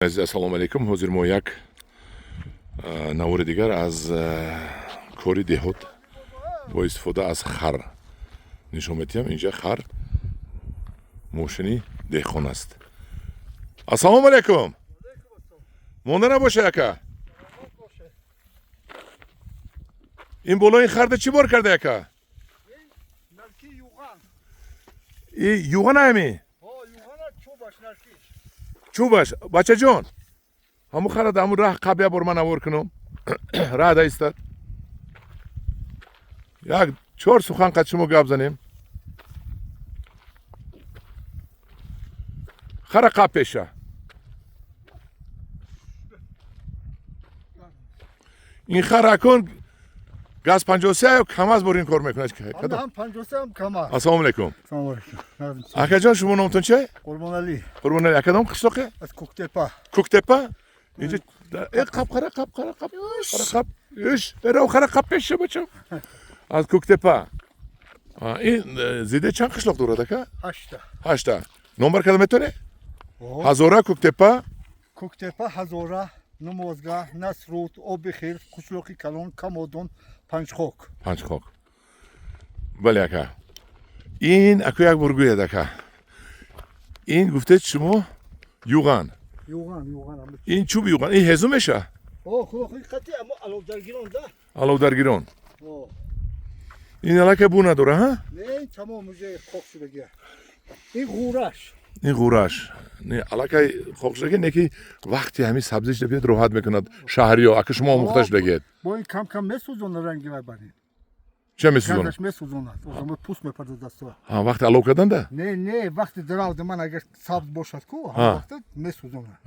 Ассалому алейкум. Ҳозир мо як навори дигар аз кори деҳот бо истифода аз хар нишон медиҳам. Инҷа хар мошини деҳқон аст. Ассалому алейкум. Монда набоша яка. ин болои харда чӣ бор карда яка? юған ами? чӯбаш бачаҷон ҳаму харада ҳаму раҳ қаб я бор ман авор кунам раҳ да истад як чор сухан қад шумо гап занем хара қаб пеша ин хара кун газ 53 кам аз бор ин кор мекунад. Ҳам 53 кам аст. Ассалому алейкум. Салом алейкум. Акаҷон шумо номтон чӣ? Қурбонали. Қурбонали. Акадом қиштоқе? Аз Куктепа. Куктепа? Инҷа қаб хара қаб хара қаб хара қаб иш эро хара қаб пеша бачам. Аз Куктепа. ин зиде чанд қишлоқ дорад ака? 8 номер када метавонӣ? Ҳазора Куктепа. Куктепа Ҳазора Numozga, Nasrut, Obixir, Qishloqi Kalon, Kamodon, Panchxok. Panchxok. Бале ака. Ин аку як бор гӯяд ака. Ин гуфтед шумо юған. Юған. Ин чӯб юған. Ин ҳезу меша? Худохи қати амо аловдаргирон да. Аловдаргирон. Ин алака бу надора, ҳа? Не, тамом уже хок шудага. Ин ғураш. ин ғураш. Не алакай хоқ шудаги не ки вақти ҳамин сабзиш биёд роҳат мекунад шаҳриё. Ака шумо омӯхта шудагед. Бо ин кам месӯзонад ранги ва барин. Чӣ месӯзонад? Газаш месӯзонад. Озамо пӯст мепарда даста. Вақти алов карданда? Не, вақти даравда ман агар сабз бошад ку, вақта месӯзонад.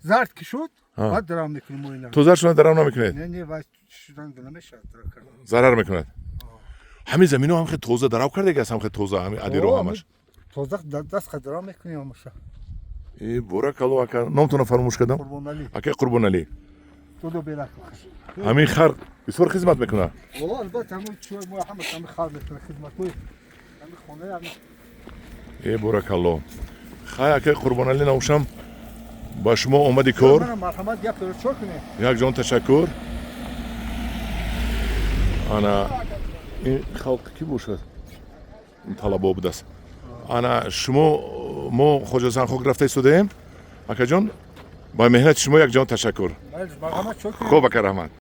Зард ки шуд, баъд дарав мекунем мо ина. То зард шуда дарав намекунед? Не, ва ранг намешавад дарав кардан. Зарар мекунад. ҳамин замино ҳам хеле тоза дарав кардаги аст, ҳам хеле тоза ҳамин адиро ҳамаш. Тоза даст ха дарав мекунем ҳамаша. Боракалло ака. Номтона фаромӯш кардам? Қурбонали. Ака Қурбонали. Додо берак. ҳамин хар бисёр хизмат мекунад. албатта ҳамин чӯ мо ҳамин хар мекунад хизматҳои ҳамин хонаи боракалло. хай ака Қурбонали навушам ба шумо омади кор. марҳамат гап дорад чор кунем. якҷон ташаккур. ана ин халқ кӣ бошад? ин талабо будааст. ана шумо мо хоҷазанхок рафта истодаем. Акаҷон ба меҳнати шумо якҷон ташаккур. Марҳамат чор кунем. хуб ака раҳмат.